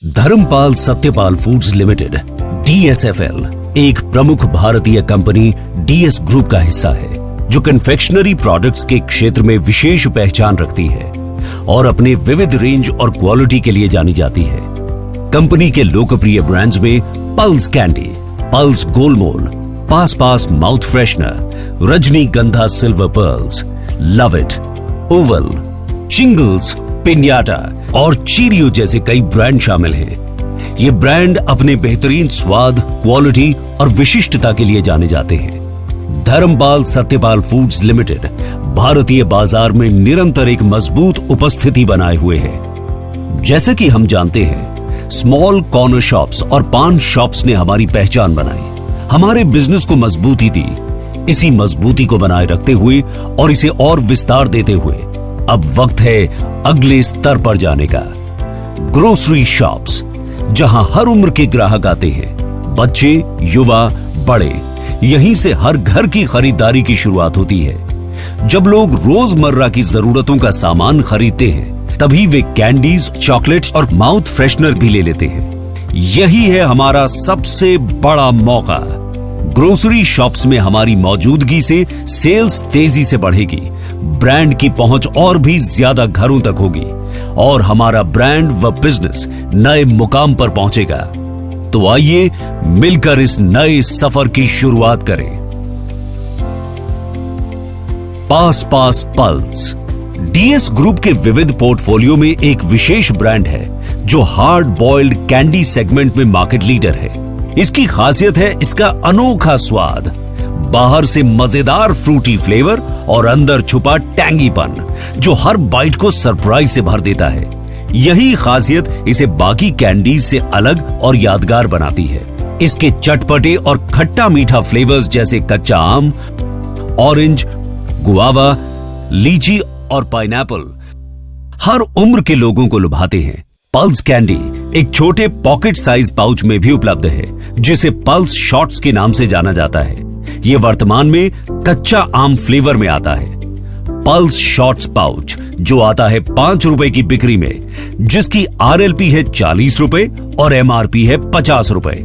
Dharmpal Satyapal foods limited DSFL एक प्रमुख भारतीय कंपनी DS ग्रुप का हिस्सा है जो कन्फेक्शनरी प्रोडक्ट्स के क्षेत्र में विशेष पहचान रखती है और अपने विविध रेंज और क्वालिटी के लिए जानी जाती है। कंपनी के लोकप्रिय ब्रांड्स में Pulse candy, Pulse Golmol, Pass Pass mouth freshener, Rajnigandha Silver Pearls, Love It, Oval, Chingles, Pinata और चीरियो जैसे कई ब्रांड शामिल हैं। ये ब्रांड अपने बेहतरीन स्वाद, क्वालिटी और विशिष्टता के लिए जाने जाते हैं। धर्मपाल सत्यपाल फूड्स लिमिटेड भारतीय बाजार में निरंतर एक मजबूत उपस्थिति बनाए हुए है। जैसे कि हम जानते हैं, स्मॉल कॉर्नर शॉप्स और पान शॉप्स ने हमारी पहचान बनाई, हमारे बिजनेस को मजबूती दी। इसी मजबूती को बनाए रखते हुए और इसे और विस्तार देते हुए अब वक्त है अगले स्तर पर जाने का। ग्रोसरी शॉप्स, जहां हर उम्र के ग्राहक आते हैं, बच्चे, युवा, बड़े, यहीं से हर घर की खरीदारी की शुरुआत होती है। जब लोग रोजमर्रा की जरूरतों का सामान खरीदते हैं, तभी वे कैंडीज, चॉकलेट्स और माउथ फ्रेशनर भी ले लेते हैं। यही है हमारा सबसे बड़ा मौका। ग्रोसरी शॉप्स में हमारी मौजूदगी से सेल्स तेजी से बढ़ेगी, ब्रांड की पहुंच और भी ज्यादा घरों तक होगी और हमारा ब्रांड व बिजनेस नए मुकाम पर पहुंचेगा। तो आइए मिलकर इस नए सफर की शुरुआत करें। पास पास पल्स DS ग्रुप के विविध पोर्टफोलियो में एक विशेष ब्रांड है जो हार्ड बॉइल्ड कैंडी सेगमेंट में मार्केट लीडर है। इसकी खासियत है इसका अनोखा स्वाद, बाहर से मजेदार फ्रूटी फ्लेवर और अंदर छुपा टैंगीपन जो हर बाइट को सरप्राइज से भर देता है। यही खासियत इसे बाकी कैंडीज से अलग और यादगार बनाती है। इसके चटपटे और खट्टा मीठा फ्लेवर्स जैसे कच्चा आम, ऑरेंज, गुआवा, लीची और पाइनएप्पल हर उम्र के लोगों को लुभाते हैं। पल्स कैंडी एक छोटे पॉकेट साइज पाउच में भी उपलब्ध है जिसे पल्स शॉट्स के नाम से जाना जाता है। ये वर्तमान में कच्चा आम फ्लेवर में आता है। पल्स शॉट्स पाउच जो आता है 5 रुपए की बिक्री में, जिसकी RLP है 40 रुपए और MRP है 50 रुपए।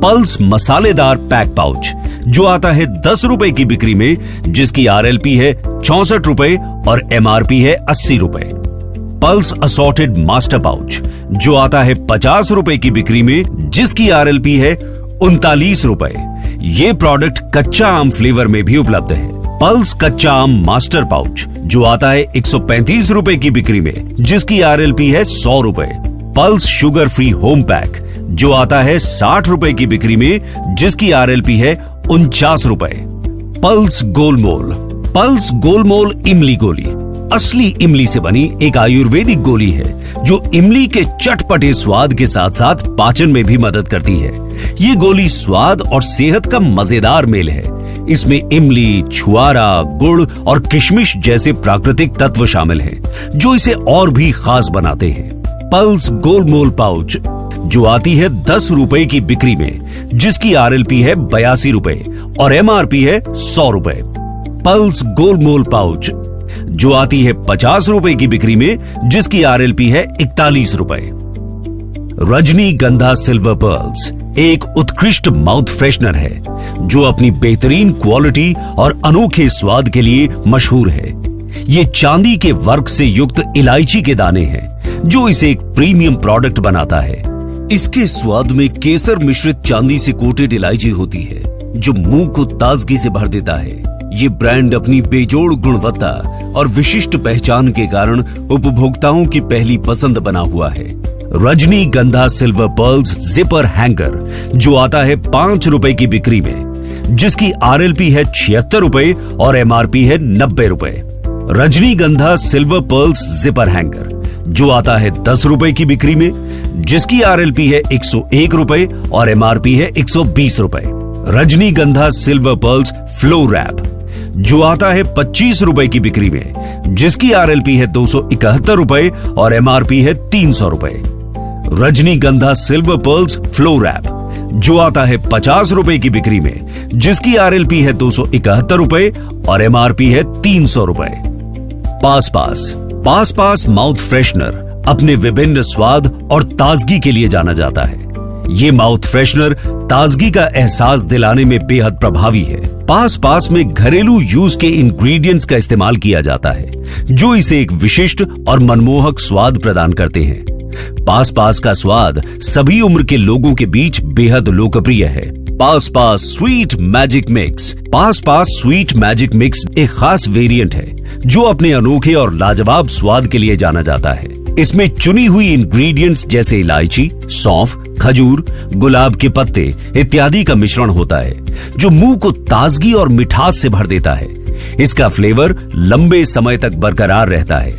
पल्स मसालेदार पैक पाउच जो आता है 10 रुपए की बिक्री में, जिसकी RLP है 64 रुपए और MRP है 80 रुपए। पल्स असॉर्टेड मास्टर पाउच जो आता है 50 रुपए की बिक्री में, जिसकी RLP है 39 रुपए। ये प्रोडक्ट कच्चा आम फ्लेवर में भी उपलब्ध है। पल्स कच्चा आम मास्टर पाउच जो आता है 135 रुपए की बिक्री में, जिसकी RLP है 100 रुपए। Pulse sugar free home pack जो आता है 60 रुपए की बिक्री में, जिसकी RLP है 49 रुपए। पल्स गोलमोल, पल्स गोलमोल इमली गोली असली इमली से बनी एक आयुर्वेदिक गोली है जो इमली के चटपटे स्वाद के साथ साथ पाचन में भी मदद करती है। ये गोली स्वाद और सेहत का मजेदार मेल है। इसमें इमली, छुआरा, गुड़ और किशमिश जैसे प्राकृतिक तत्व शामिल हैं जो इसे और भी खास बनाते हैं। पल्स गोलमोल पाउच जो आती है 10 रुपए की बिक्री में, जिसकी RLP है 82 रुपए और MRP है 100 रुपए। पल्स गोलमोल पाउच जो आती है 50 रुपए की बिक्री में, जिसकी RLP है 41 रुपए। रजनीगंधा सिल्वर पर्ल्स एक उत्कृष्ट माउथ फ्रेशनर है जो अपनी बेहतरीन क्वालिटी और अनोखे स्वाद के लिए मशहूर है। ये चांदी के वर्क से युक्त इलायची के दाने हैं जो इसे एक प्रीमियम प्रोडक्ट बनाता है। इसके स्वाद में केसर मिश्रित चांदी से कोटेड इलायची होती है जो मुंह को ताजगी से भर देता है। ये ब्रांड अपनी बेजोड़ गुणवत्ता और विशिष्ट पहचान के कारण उपभोक्ताओं की पहली पसंद बना हुआ है। रजनीगंधा सिल्वर पर्ल्स जिपर हैंगर जो आता है 5 रुपए की बिक्री में, जिसकी RLP है 76 रुपए और MRP है 90 रुपए। रजनीगंधा सिल्वर पर्ल्स जिपर हैंगर जो आता है 10 रुपए की बिक्री में, जिसकी RLP है 101 रुपए और MRP है 120 रुपए। रजनीगंधा सिल्वर पर्ल्स फ्लो रैप जो आता है 25 रुपए की बिक्री में, जिसकी RLP है 271 रुपए और MRP है 300 रुपए। रजनीगंधा सिल्वर पर्ल्स फ्लो रैप जो आता है 50 रुपए की बिक्री में, जिसकी RLP है 271 रुपए और MRP है 300 रुपए। पास पास माउथ फ्रेशनर अपने विभिन्न स्वाद और ताजगी के लिए जाना जाता है। ये माउथ फ्रेशनर ताजगी का एहसास दिलाने में बेहद प्रभावी है। पास पास में घरेलू यूज के इंग्रेडिएंट्स का इस्तेमाल किया जाता है, जो इसे एक विशिष्ट और मनमोहक स्वाद प्रदान करते हैं। पास पास का स्वाद सभी उम्र के लोगों के बीच बेहद लोकप्रिय है। Pass Pass sweet magic mix. Pass Pass sweet magic mix एक खास वेरिएंट है, जो अपने अनोखे और लाजवाब स्वाद के लिए जाना जाता है। इसमें चुनी हुई इंग्रेडिएंट्स जैसे इलायची, सौंफ, खजूर, गुलाब के पत्ते इत्यादि का मिश्रण होता है, जो मुंह को ताजगी और मिठास से भर देता है। इसका फ्लेवर लंबे समय तक बरकरार रहता है।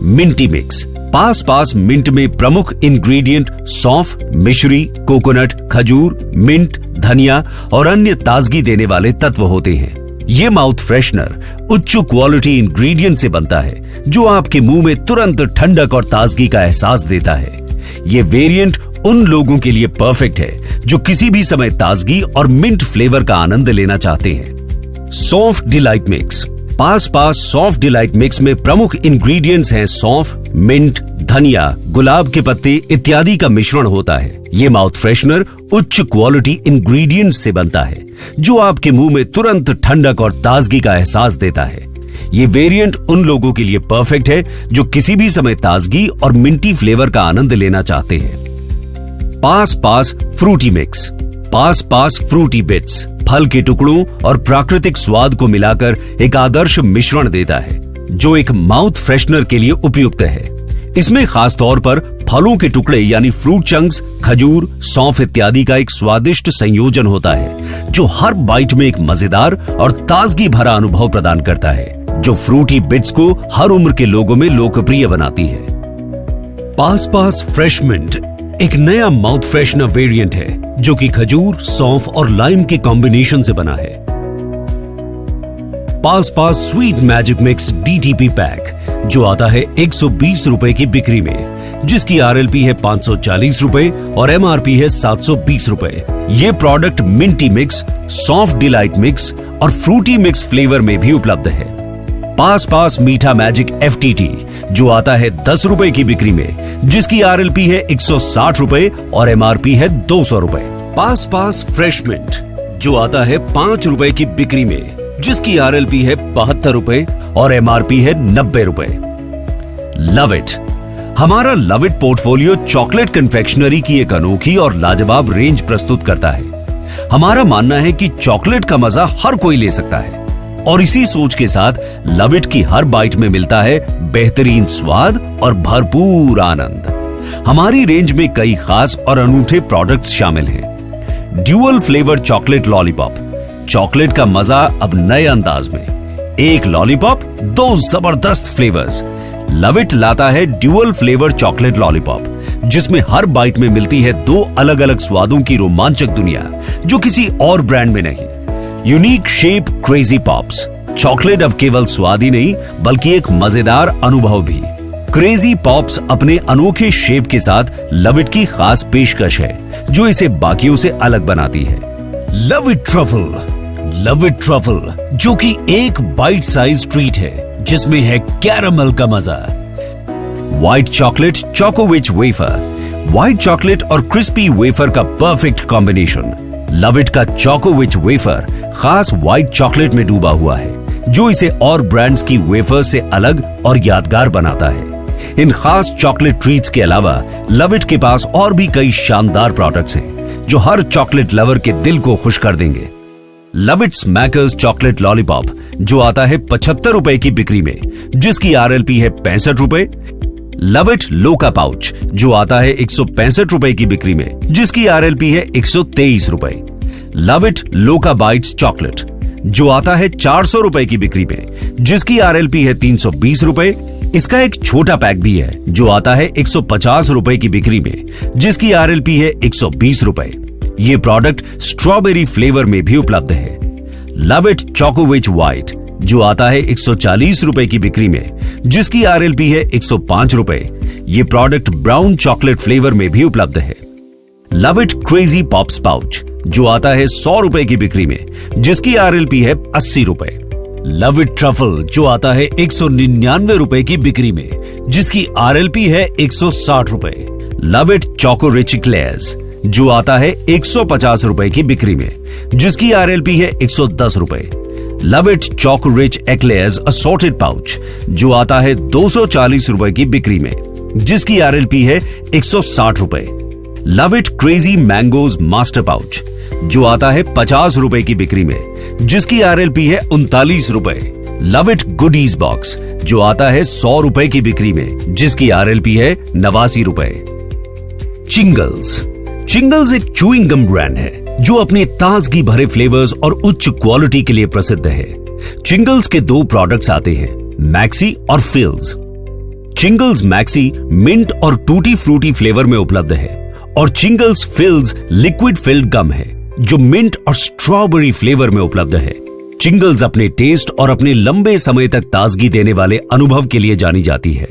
Minty mix. Pass Pass mint में प्रमुख इंग्रेडिएंट सौंफ, मिश्री, कोकोनट, खजूर, मिंट, धनिया और अन्य ताजगी देने वाले तत्व होते हैं। ये माउथ फ्रेशनर उच्च क्वालिटी इंग्रेडिएंट से बनता है, जो आपके मुंह में तुरंत ठंडक और ताजगी का एहसास देता है। ये वेरिएंट उन लोगों के लिए परफेक्ट है जो किसी भी समय ताजगी और मिंट फ्लेवर का आनंद लेना चाहते हैं। सौंफ डिलाइट मिक्स। पास पास सौंफ डिलाइट मिक्स में प्रमुख इंग्रेडिएंट्स हैं सौंफ, मिंट, धनिया, गुलाब के पत्ते इत्यादि का मिश्रण होता है। ये माउथ फ्रेशनर उच्च क्वालिटी इंग्रेडिएंट्स से बनता है, जो आपके मुंह में तुरंत ठंडक और ताजगी का एहसास देता है। ये वेरिएंट उन लोगों के लिए परफेक्ट है जो किसी भी समय ताजगी और मिंटी फ्लेवर का आनंद लेना चाहते हैं। पास पास फ्रूटी मिक्स। पास पास फ्रूटी बिट्स फल के टुकड़ों और प्राकृतिक स्वाद को मिलाकर एक आदर्श मिश्रण देता है, जो एक माउथ फ्रेशनर के लिए उपयुक्त है। इसमें खास तौर पर फलों के टुकड़े यानी फ्रूट चंक्स, खजूर, सौंफ इत्यादि का एक स्वादिष्ट संयोजन होता है, जो हर बाइट में एक मजेदार और ताजगी भरा अनुभव प्रदान करता है, जो फ्रूटी बिट्स को हर उम्र के लोगों में लोकप्रिय बनाती है। पास पास फ्रेश मिंट एक नया माउथ फ्रेशनर वेरिएंट है, जो कि खजूर, सौंफ और लाइम के कॉम्बिनेशन से बना है। Pass Pass sweet magic mix DTP pack, जो आता है 120 रुपए की बिक्री में, जिसकी RLP है 540 रुपए और MRP है 720 रुपए। ये प्रोडक्ट मिंटी मिक्स, सौंफ डिलाइट मिक्स और फ्रूटी मिक्स फ्लेवर में भी उपलब्ध है। पास पास मीठा मैजिक FTT, जो आता है 10 रुपए की बिक्री में, जिसकी RLP है 160 रुपए और MRP है 200 रुपए। पास पास फ्रेश मिंट, जो आता है 5 रुपए की बिक्री में, जिसकी RLP है 72 रुपए और MRP है 90 रुपए। Love It. हमारा Love It portfolio chocolate confectionery की एक अनोखी और लाजवाब रेंज प्रस्तुत करता है। हमारा मानना है कि चॉकलेट का मजा हर कोई ले सकता है, और इसी सोच के साथ लव इट की हर बाइट में मिलता है बेहतरीन स्वाद और भरपूर आनंद। हमारी रेंज में कई खास और अनूठे प्रोडक्ट्स शामिल हैं। Dual flavour chocolate lollipop. Chocolate का मजा अब नए अंदाज में। एक लॉलीपॉप, 2 जबरदस्त फ्लेवर्स। लव इट लाता है ड्यूअल फ्लेवर चॉकलेट लॉलीपॉप, जिसमें हर बाइट में मिलती है 2 अलग अलग स्वादों की रोमांचक दुनिया, जो किसी और ब्रांड में नहीं। Unique shape crazy pops. Chocolate अब केवल स्वाद ही नहीं, बल्कि एक मजेदार अनुभव भी। क्रेजी पॉप्स अपने अनोखे शेप के साथ लव इट की खास पेशकश है, जो इसे बाकियों से अलग बनाती है। Love it truffle. Love it truffle, जो कि एक बाइट साइज ट्रीट है, जिसमें है कैरामल का मजा। White chocolate Chocowich wafer. White chocolate और क्रिस्पी वेफर का परफेक्ट कॉम्बिनेशन। लव इट का चोकोविच वेफर खास व्हाइट चॉकलेट में डूबा हुआ है, जो इसे और ब्रांड्स की वेफर से अलग और यादगार बनाता है। इन खास चॉकलेट ट्रीट्स के अलावा लव इट के पास और भी कई शानदार प्रोडक्ट्स हैं, जो हर चॉकलेट लवर के दिल को खुश कर देंगे। लव इट स्मैकर्स चॉकलेट लॉलीपॉप, जो आता है 75 रुपए की बिक्री में, जिसकी RLP है 65 रुपए। लव इट लोका पाउच, जो आता है 165 रुपए की बिक्री में, जिसकी RLP है 123 रुपए। लव इट लोका बाइट्स चॉकलेट, जो आता है 400 रुपए की बिक्री में, जिसकी RLP है 320 रुपए। इसका एक छोटा पैक भी है, जो आता है 150 रुपए की बिक्री में, जिसकी RLP है 120 रुपए। ये प्रोडक्ट स्ट्रॉबेरी फ्लेवर में भी उपलब्ध है। लव इट चोकोविच व्हाइट, जो आता है 140 रुपए की बिक्री में, जिसकी RLP है 105 रुपए। ये प्रोडक्ट ब्राउन चॉकलेट फ्लेवर में भी उपलब्ध है। Love it crazy pops pouch, जो आता है 100 रुपए की बिक्री में, जिसकी RLP है 80 रुपए। लव इट ट्रफल जो आता है 199 रुपए की बिक्री में, जिसकी RLP है 160 रुपए। Love it choco rich eclairs जो आता है 150 रुपए की बिक्री में, जिसकी RLP है 110 रुपए। Love it choco rich eclairs assorted pouch जो आता है 240 रुपए की बिक्री में, जिसकी RLP है 160 रुपए। Love it crazy mangoes master pouch जो आता है 50 रुपए की बिक्री में, जिसकी RLP है 39 रुपए। लव इट गुडीज बॉक्स जो आता है 100 रुपए की बिक्री में, जिसकी RLP है 89 रुपए। चिंगल्स एक च्यूइंग गम ब्रांड है जो अपने ताजगी भरे फ्लेवर्स और उच्च क्वालिटी के लिए प्रसिद्ध है। चिंगल्स के दो प्रोडक्ट्स आते हैं, मैक्सी और फिल्स। चिंगल्स मैक्सी मिंट और टूटी फ्रूटी फ्लेवर में उपलब्ध है और चिंगल्स फिल्स लिक्विड फिल्ड गम है जो मिंट और स्ट्रॉबेरी फ्लेवर में उपलब्ध है। चिंगल्स अपने टेस्ट और अपने लंबे समय तक ताजगी देने वाले अनुभव के लिए जानी जाती है।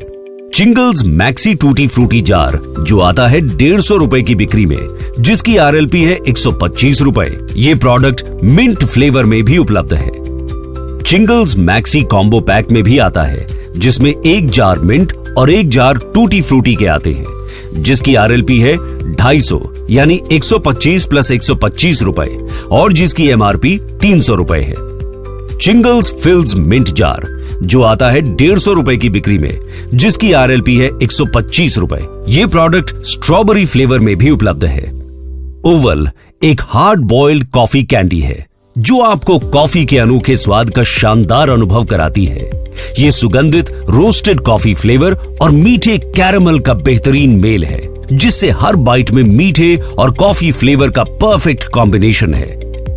चिंगल्स मैक्सी टूटी फ्रूटी जार जो आता है 150 रुपए की बिक्री में, जिसकी RLP है 125 रुपए। ये प्रोडक्ट मिंट फ्लेवर में भी उपलब्ध है। चिंगल्स मैक्सी कॉम्बो पैक में भी आता है, जिसमें एक जार मिंट और एक जार टूटी फ्रूटी के आते हैं, जिसकी RLP है 250 यानी 125 प्लस 125 रुपए और जिसकी MRP 300 रुपए है। चिंगल्स फिल्स मिंट जार जो आता है 150 रुपए की बिक्री में, जिसकी RLP है 125 रुपए। ये प्रोडक्ट स्ट्रॉबेरी फ्लेवर में भी उपलब्ध है। ओवल एक हार्ड बॉइल्ड कॉफी कैंडी है जो आपको कॉफी के अनोखे स्वाद का शानदार अनुभव कराती है। ये सुगंधित रोस्टेड कॉफी फ्लेवर और मीठे कैरेमल का बेहतरीन मेल है, जिससे हर बाइट में मीठे और कॉफी फ्लेवर का परफेक्ट कॉम्बिनेशन है।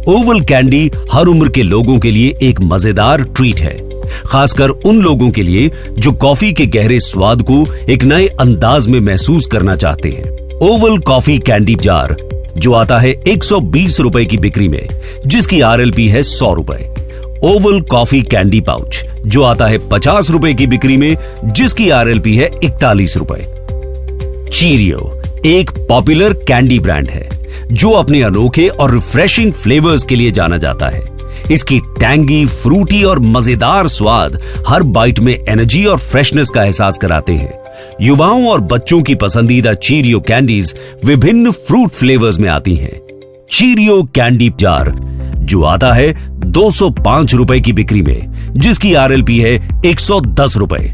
ओवल कैंडी हर उम्र के लोगों के लिए एक मजेदार ट्रीट है, खासकर उन लोगों के लिए जो कॉफी के गहरे स्वाद को एक नए अंदाज में महसूस करना चाहते हैं। ओवल कॉफी कैंडी जार जो आता है 120 रुपए की बिक्री में, जिसकी RLP है 100 रुपए। ओवल कॉफी कैंडी पाउच जो आता है 50 रुपए की बिक्री में, जिसकी RLP है 41 रुपए। चीरियो एक पॉपुलर कैंडी ब्रांड है जो अपने अनोखे और रिफ्रेशिंग फ्लेवर्स के लिए जाना जाता है। इसकी टैंगी, फ्रूटी और मजेदार स्वाद हर बाइट में एनर्जी और फ्रेशनेस का एहसास कराते हैं। युवाओं और बच्चों की पसंदीदा चीरियो कैंडीज विभिन्न फ्रूट फ्लेवर्स में आती हैं। चीरियो कैंडी जार जो आता है 205 रुपए की बिक्री में, जिसकी RLP है 110 रुपए।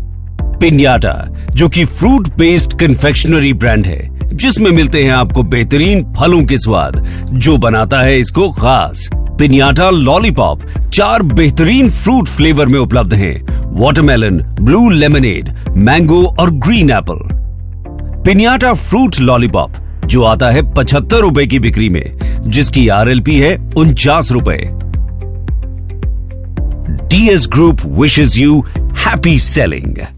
पिन्याटा जो कि फ्रूट बेस्ड कन्फेक्शनरी ब्रांड है, जिसमें मिलते हैं आपको बेहतरीन फलों के स्वाद, जो बनाता है इसको खास। पिन्याटा लॉलीपॉप 4 बेहतरीन फ्रूट फ्लेवर में उपलब्ध हैं, वाटरमेलन, ब्लू लेमनेड, मैंगो और ग्रीन एप्पल। पिन्याटा फ्रूट लॉलीपॉप जो आता है 75 रुपए की बिक्री में, जिसकी RLP है 49 रुपए। DS Group wishes you happy selling.